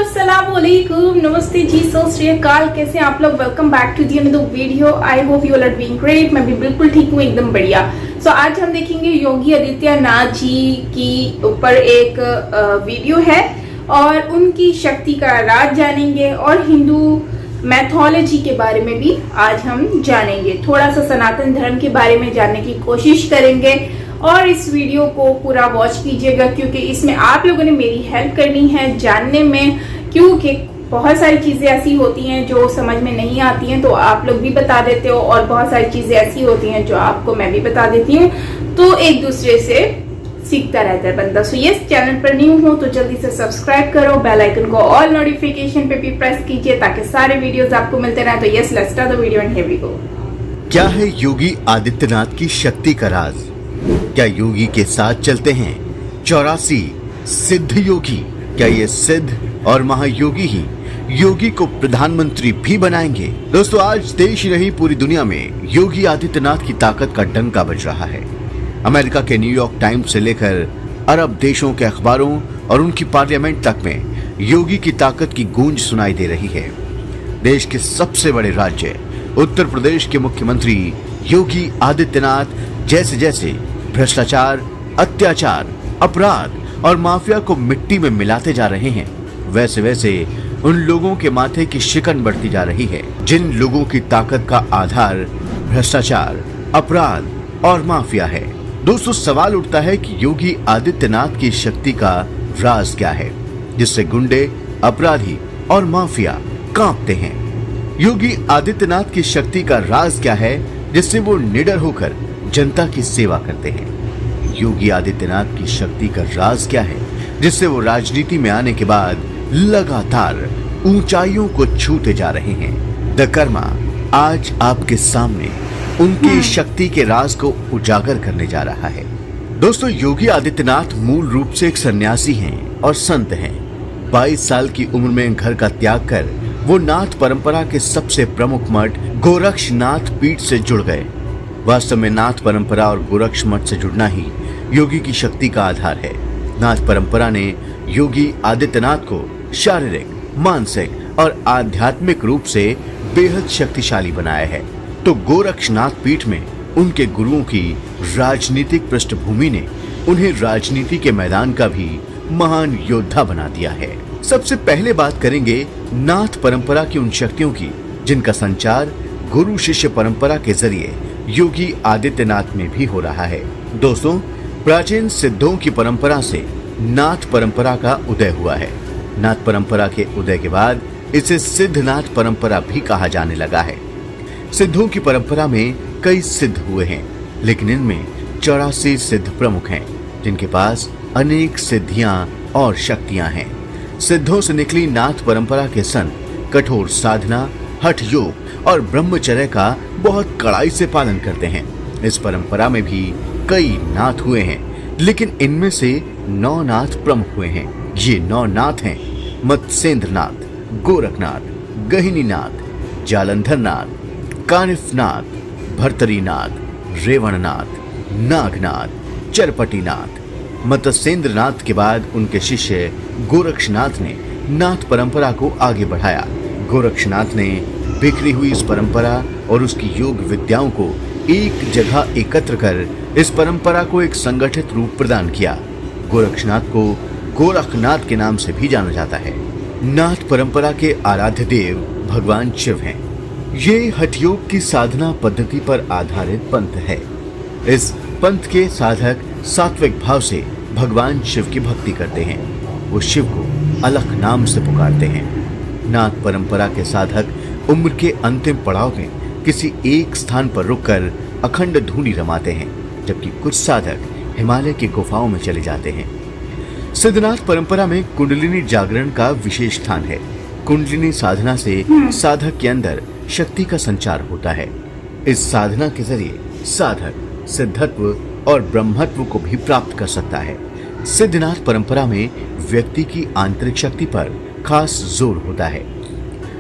अस्सलाम वालेकुम, नमस्ते जी, सत श्री अकाल। कैसे हैं आप लोग? Welcome back to the another video. I hope you all are doing great. मैं भी बिल्कुल ठीक हूँ, एकदम बढ़िया। सो आज हम देखेंगे योगी आदित्यनाथ जी की ऊपर एक वीडियो है और उनकी शक्ति का राज जानेंगे और हिंदू मैथोलॉजी के बारे में भी आज हम जानेंगे। थोड़ा सा सनातन धर्म के बारे में जानने की कोशिश करेंगे और इस वीडियो को पूरा वॉच कीजिएगा क्योंकि इसमें आप लोगों ने मेरी हेल्प करनी है जानने में, क्योंकि बहुत सारी चीजें ऐसी होती हैं जो समझ में नहीं आती हैं तो आप लोग भी बता देते हो और बहुत सारी चीजें ऐसी होती हैं जो आपको मैं भी बता देती हूँ, तो एक दूसरे से सीखता रहता है बंदा। सो यस, चैनल पर न्यू हो तो जल्दी से सब्सक्राइब करो, बेल आइकन को ऑल नोटिफिकेशन पे भी प्रेस कीजिए ताकि सारे वीडियोस आपको मिलते रहे। तो yes, let's start the video and here we go. क्या है योगी आदित्यनाथ की शक्ति का राज? क्या योगी के साथ चलते हैं 84 सिद्ध योगी? क्या ये सिद्ध और महायोगी ही योगी को प्रधानमंत्री भी बनाएंगे? दोस्तों, आज देश रही पूरी दुनिया में योगी आदित्यनाथ की ताकत का डंका बज रहा है। अमेरिका के न्यूयॉर्क टाइम्स से लेकर अरब देशों के अखबारों और उनकी पार्लियामेंट तक में योगी की ताकत की गूंज सुनाई दे रही है। देश के सबसे बड़े राज्य उत्तर प्रदेश के मुख्यमंत्री योगी आदित्यनाथ जैसे जैसे भ्रष्टाचार, अत्याचार, अपराध और माफिया को मिट्टी में मिलाते जा रहे हैं, वैसे वैसे उन लोगों के माथे की शिकन बढ़ती जा रही है जिन लोगों की ताकत का आधार भ्रष्टाचार, अपराध और माफिया है। दोस्तों, सवाल उठता है कि योगी आदित्यनाथ की शक्ति का राज क्या है जिससे गुंडे, अपराधी और माफिया कांपते हैं? योगी आदित्यनाथ की शक्ति का राज क्या है जिससे वो निडर होकर जनता की सेवा करते हैं? योगी आदित्यनाथ की शक्ति का राज क्या है जिससे वो राजनीति में आने के बाद लगातार ऊंचाइयों को छूते जा रहे हैं? द कर्मा आज आपके सामने उनकी शक्ति के राज को उजागर करने जा रहा है। दोस्तों, योगी आदित्यनाथ मूल रूप से एक सन्यासी हैं और संत हैं। 22 साल की उम्र में घर का त्याग कर वो नाथ परंपरा के सबसे प्रमुख मठ गोरक्षनाथ पीठ से जुड़ गए। वास्तव में नाथ परंपरा और गोरक्ष मठ से जुड़ना ही योगी की शक्ति का आधार है। नाथ परंपरा ने योगी आदित्यनाथ को शारीरिक, मानसिक और आध्यात्मिक रूप से बेहद शक्तिशाली बनाया है, तो गोरक्षनाथ पीठ में उनके गुरुओं की राजनीतिक पृष्ठभूमि ने उन्हें राजनीति के मैदान का भी महान योद्धा बना दिया है। सबसे पहले बात करेंगे नाथ परंपरा की उन शक्तियों की जिनका संचार गुरु शिष्य परंपरा के जरिए योगी आदित्यनाथ में भी हो रहा है। दोस्तों, प्राचीन सिद्धों की परंपरा से नाथ परंपरा का उदय हुआ है। नाथ परंपरा के उदय के बाद इसे सिद्धनाथ परंपरा भी कहा जाने लगा है। सिद्धों की परंपरा में कई सिद्ध हुए हैं, लेकिन इनमें 84 सिद्ध प्रमुख हैं जिनके पास अनेक सिद्धियां और शक्तियां हैं। सिद्धों से निकली नाथ परंपरा के संत कठोर साधना, हठ योग और ब्रह्मचर्य का बहुत कड़ाई से पालन करते हैं। इस परंपरा में भी कई नाथ हुए हैं, लेकिन इनमें से 9 नाथ प्रमुख हुए हैं। ये 9 नाथ हैं मत्स्येंद्रनाथ, गोरखनाथ, गहिनीनाथ, जालंधरनाथ, कानिफनाथ, भर्तरीनाथ, रेवणनाथ, नागनाथ, चरपटीनाथ। मत्स्येंद्रनाथ के बाद उनके शिष्य गोरक्षनाथ ने नाथ परंपरा को आगे बढ़ाया। गोरक्षनाथ ने बिखरी हुई इस परंपरा और उसकी योग विद्याओं को एक जगह एकत्र कर इस परंपरा को एक संगठित रूप प्रदान किया। गोरक्षनाथ को गोरखनाथ के नाम से भी जाना जाता है। नाथ परंपरा के आराध्य देव भगवान शिव हैं। ये हठ योग की साधना पद्धति पर आधारित पंथ है। इस पंथ के साधक सात्विक भाव से भगवान शिव की भक्ति करते हैं। वो शिव को अलख नाम से पुकारते हैं। नाथ परंपरा के साधक उम्र के अंतिम पड़ाव में किसी एक स्थान पर रुककर अखंड धूनी रमाते हैं, जबकि कुछ साधक हिमालय की गुफाओं में चले जाते हैं। सिद्धनाथ परंपरा में कुंडलिनी जागरण का विशेष स्थान है। कुंडलिनी साधना से साधक के अंदर शक्ति का संचार होता है। इस साधना के जरिए साधक सिद्धत्व और ब्रह्मत्व को भी प्राप्त कर सकता है। सिद्धनाथ परंपरा में व्यक्ति की आंतरिक शक्ति पर खास जोर होता है।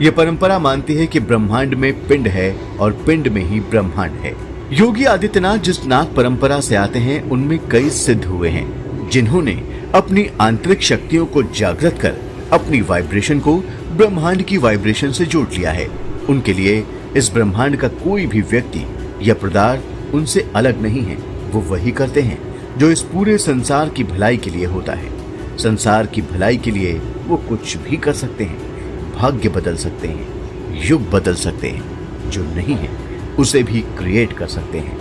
यह परंपरा मानती है कि ब्रह्मांड में पिंड है और पिंड में ही ब्रह्मांड है। योगी आदित्यनाथ जिस नाथ परंपरा से आते हैं उनमें कई सिद्ध हुए हैं जिन्होंने अपनी आंतरिक शक्तियों को जागृत कर अपनी वाइब्रेशन को ब्रह्मांड की वाइब्रेशन से जोड़ लिया है। उनके लिए इस ब्रह्मांड का कोई भी व्यक्ति या पदार्थ उनसे अलग नहीं है। वो वही करते हैं जो इस पूरे संसार की भलाई के लिए होता है। संसार की भलाई के लिए वो कुछ भी कर सकते हैं, भाग्य बदल सकते हैं, युग बदल सकते हैं, जो नहीं है उसे भी क्रिएट कर सकते हैं।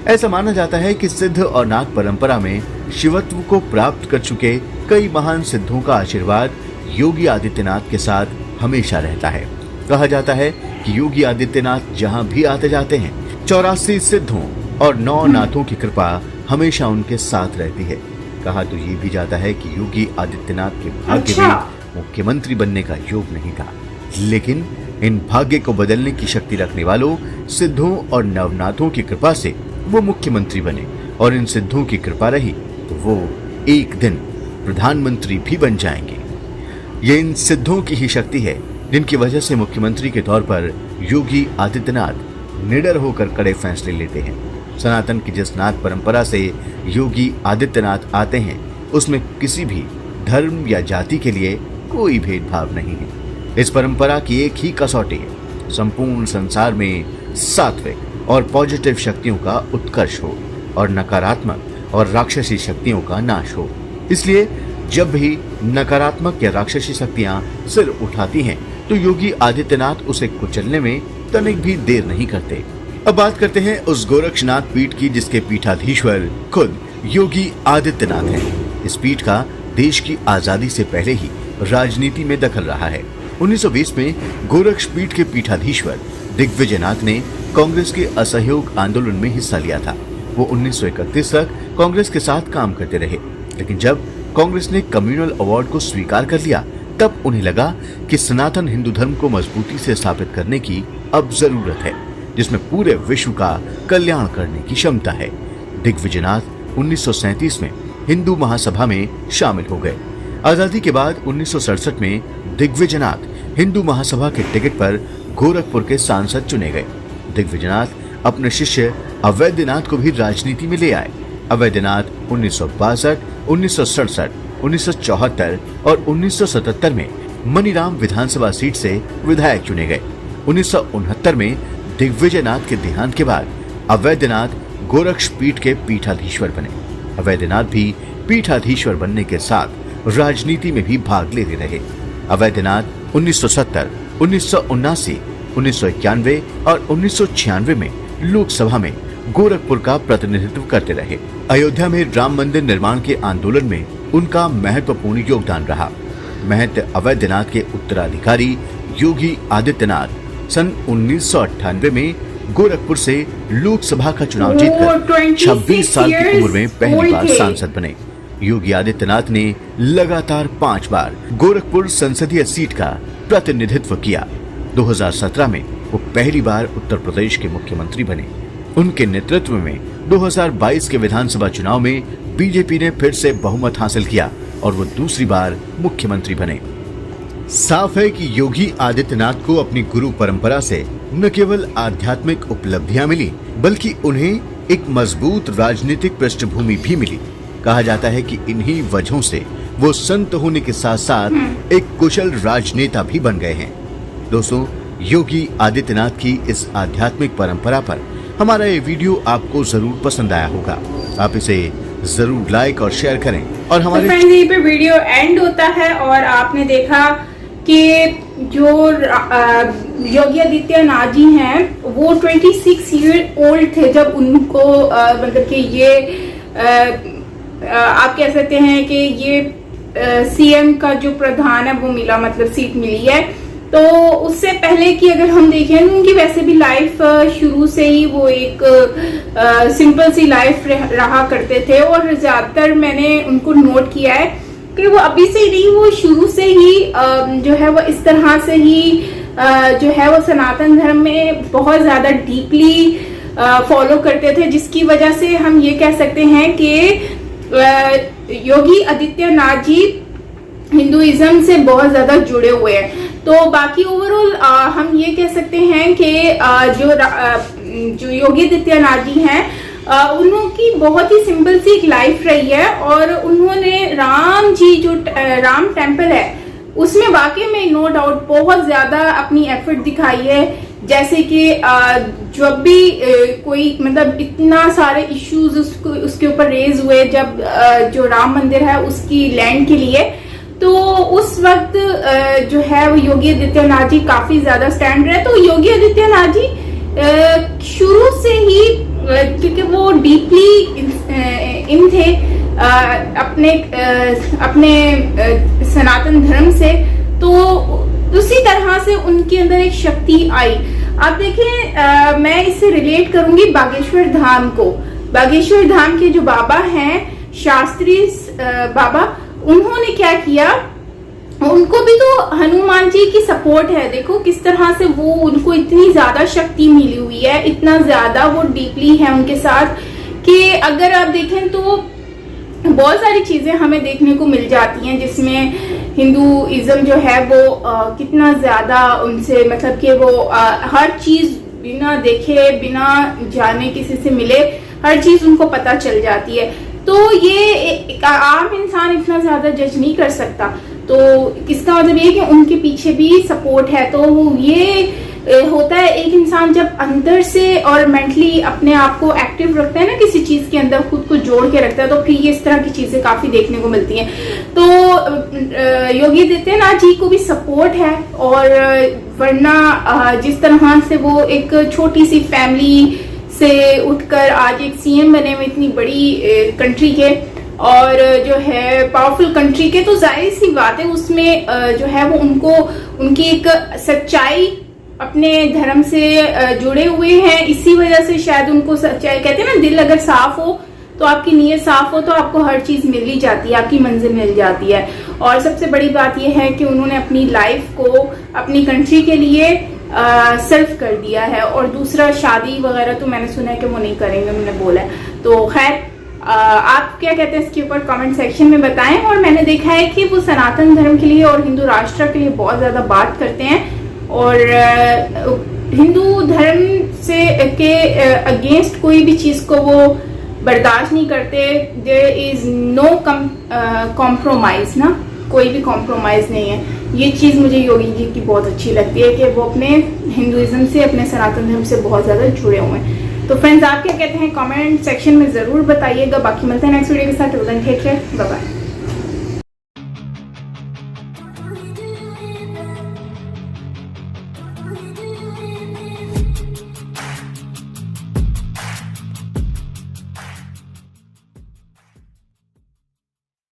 ऐसा माना जाता है कि सिद्ध और नाग परंपरा में शिवत्व को प्राप्त कर चुके कई महान सिद्धों का आशीर्वाद योगी आदित्यनाथ के साथ हमेशा रहता है। कहा जाता है कि योगी आदित्यनाथ जहां भी आते जाते हैं 84 सिद्धों और 9 नाथों की कृपा हमेशा उनके साथ रहती है। कहा तो ये भी जाता है कि योगी आदित्यनाथ के भाग्य में मुख्यमंत्री बनने का योग नहीं था, लेकिन इन भाग्य को बदलने की शक्ति रखने वालों सिद्धों और नवनाथों की कृपा से वो मुख्यमंत्री बने, और इन सिद्धों की कृपा रही तो वो एक दिन प्रधानमंत्री भी बन जाएंगे। ये इन सिद्धों की ही शक्ति है जिनकी वजह से मुख्यमंत्री के तौर पर योगी आदित्यनाथ निडर होकर कड़े फैसले लेते हैं। सनातन की जिस नाथ परंपरा से योगी आदित्यनाथ आते हैं उसमें किसी भी धर्म या जाति के लिए कोई भेदभाव नहीं है। इस परंपरा की एक ही कसौटी है, संपूर्ण संसार में सात्विक और पॉजिटिव शक्तियों का उत्कर्ष हो और नकारात्मक और राक्षसी शक्तियों का नाश हो। इसलिए जब भी नकारात्मक या राक्षसी शक्तियां सिर उठाती हैं तो योगी आदित्यनाथ उसे कुचलने में तनिक भी देर नहीं करते। अब बात करते हैं उस गोरक्षनाथ पीठ की जिसके पीठाधीश्वर खुद योगी आदित्यनाथ हैं। इस पीठ का देश की आजादी से पहले ही राजनीति में दखल रहा है। 1920 में गोरक्ष पीठ के पीठाधीश्वर दिग्विजयनाथ ने कांग्रेस के असहयोग आंदोलन में हिस्सा लिया था। वो 1931 तक कांग्रेस के साथ काम करते रहे, लेकिन जब कांग्रेस ने कम्युनल अवार्ड को स्वीकार कर लिया तब उन्हें लगा कि सनातन हिंदू धर्म को मजबूती से स्थापित करने की अब जरूरत है, जिसमें पूरे विश्व का कल्याण करने की क्षमता है। दिग्विजयनाथ 1937 में हिंदू महासभा में शामिल हो गए। आजादी के बाद 1967 में दिग्विजयनाथ हिंदू महासभा के टिकट पर गोरखपुर के सांसद चुने गए। दिग्विजयनाथ अपने शिष्य अवैधनाथ को भी राजनीति में ले आए। अवैधनाथ 1962, 1967, 1974 और 1977 में मनीराम विधानसभा सीट से विधायक चुने गए। 1969 में दिग्विजयनाथ के देहांत के बाद अवैधनाथ गोरक्ष पीठ के पीठाधीश्वर बने। अवैधनाथ भी पीठाधीश्वर बनने के साथ राजनीति में भी भाग लेते रहे। अवैधनाथ 1970, 1979, 1991 और 1996 में लोकसभा में गोरखपुर का प्रतिनिधित्व करते रहे। अयोध्या में राम मंदिर निर्माण के आंदोलन में उनका महत्वपूर्ण योगदान रहा। महंत अवैधनाथ के उत्तराधिकारी योगी आदित्यनाथ सन 1998 में गोरखपुर से लोकसभा का चुनाव जीतकर 26 साल की उम्र में पहली बार सांसद बने। योगी आदित्यनाथ ने लगातार 5 बार गोरखपुर संसदीय सीट का प्रतिनिधित्व किया। 2017 में वो पहली बार उत्तर प्रदेश के मुख्यमंत्री बने। उनके नेतृत्व में 2022 के विधानसभा चुनाव में बीजेपी ने फिर से बहुमत हासिल किया और वो दूसरी बार मुख्यमंत्री बने। साफ है कि योगी आदित्यनाथ को अपनी गुरु परंपरा से न केवल आध्यात्मिक उपलब्धियां मिली बल्कि उन्हें एक मजबूत राजनीतिक पृष्ठभूमि भी मिली। कहा जाता है कि इन्हीं वजहों से वो संत होने के साथ साथ एक कुशल राजनेता भी बन गए हैं। दोस्तों, योगी आदित्यनाथ की इस आध्यात्मिक परंपरा पर हमारा ये वीडियो आपको जरूर पसंद आया होगा। आप इसे जरूर लाइक और शेयर करें और हमारे फ्रेंड्स यहीं पे वीडियो एंड होता है और आपने देखा कि जो योगी आदित्यनाथ जी हैं वो 26 ईयर ओल्ड थे जब उनको मतलब कि ये आप कह सकते हैं कि ये सीएम का जो प्रधान है वो मिला, मतलब सीट मिली है। तो उससे पहले की अगर हम देखें उनकी वैसे भी लाइफ शुरू से ही वो एक सिंपल सी लाइफ रहा करते थे और ज्यादातर मैंने उनको नोट किया है कि वो अभी से नहीं, वो शुरू से ही जो है वो इस तरह से ही जो है वो सनातन धर्म में बहुत ज्यादा डीपली फॉलो करते थे, जिसकी वजह से हम ये कह सकते हैं कि योगी आदित्यनाथ जी हिंदुइज्म से बहुत ज्यादा जुड़े हुए हैं। तो बाकी ओवरऑल हम ये कह सकते हैं कि जो योगी आदित्यनाथ जी हैं उनकी बहुत ही सिंपल सी एक लाइफ रही है और उन्होंने राम जी जो राम टेम्पल है उसमें वाकई में नो डाउट बहुत ज्यादा अपनी एफर्ट दिखाई है। जैसे कि जब भी कोई मतलब इतना सारे इश्यूज उसके ऊपर रेज हुए जब जो राम मंदिर है उसकी लैंड के लिए, तो उस वक्त जो है वो योगी आदित्यनाथ जी काफी ज्यादा स्टैंड रहे। तो योगी आदित्यनाथ जी शुरू से ही क्योंकि वो डीपली इन थे अपने सनातन धर्म से, तो उसी तरह से उनके अंदर एक शक्ति आई। आप देखें, मैं इससे रिलेट करूंगी बागेश्वर धाम को। बागेश्वर धाम के जो बाबा हैं शास्त्री बाबा, उन्होंने क्या किया, उनको भी तो हनुमान जी की सपोर्ट है। देखो किस तरह से वो उनको इतनी ज्यादा शक्ति मिली हुई है, इतना ज्यादा वो डीपली है उनके साथ कि अगर आप देखें तो बहुत सारी चीजें हमें देखने को मिल जाती हैं जिसमें हिंदुइज्म जो है वो कितना ज्यादा उनसे मतलब कि वो हर चीज बिना देखे बिना जाने किसी से मिले हर चीज उनको पता चल जाती है। तो ये एक आम इंसान इतना ज्यादा जज नहीं कर सकता। तो इसका मतलब ये कि उनके पीछे भी सपोर्ट है। तो ये होता है एक इंसान जब अंदर से और मेंटली अपने आप को एक्टिव रखता है ना, किसी चीज के अंदर खुद को जोड़ के रखता है, तो फिर ये इस तरह की चीजें काफी देखने को मिलती हैं। तो योगी आदित्यनाथ जी को भी सपोर्ट है, और वरना जिस तरह से वो एक छोटी सी फैमिली से उठकर आज एक सीएम बने हुए इतनी बड़ी कंट्री के, और जो है पावरफुल कंट्री के, तो जाहिर सी बात है उसमें जो है वो उनको उनकी एक सच्चाई अपने धर्म से जुड़े हुए हैं। इसी वजह से शायद उनको सच्चाई, कहते हैं ना दिल अगर साफ हो तो आपकी नीयत साफ हो तो आपको हर चीज मिल ही जाती है, आपकी मंजिल मिल जाती है। और सबसे बड़ी बात यह है कि उन्होंने अपनी लाइफ को अपनी कंट्री के लिए सर्व कर दिया है। और दूसरा शादी वगैरह तो मैंने सुना है कि वो नहीं करेंगे, उन्होंने बोला है। तो खैर आप क्या कहते हैं इसके ऊपर कमेंट सेक्शन में बताएं। और मैंने देखा है कि वो सनातन धर्म के लिए और हिंदू राष्ट्र के लिए बहुत ज्यादा बात करते हैं, और हिंदू धर्म से के अगेंस्ट कोई भी चीज को वो बर्दाश्त नहीं करते। देयर इज नो कॉम्प्रोमाइज ना, कोई भी कॉम्प्रोमाइज नहीं है। ये चीज मुझे योगी जी की बहुत अच्छी लगती है कि वो अपने हिंदुइज्म से अपने सनातन धर्म से बहुत ज्यादा जुड़े हुए हैं। तो फ्रेंड्स आप क्या कहते हैं कमेंट सेक्शन में जरूर बताइएगा। बाकी मिलते हैं नेक्स्ट वीडियो के साथ। Take care, bye bye.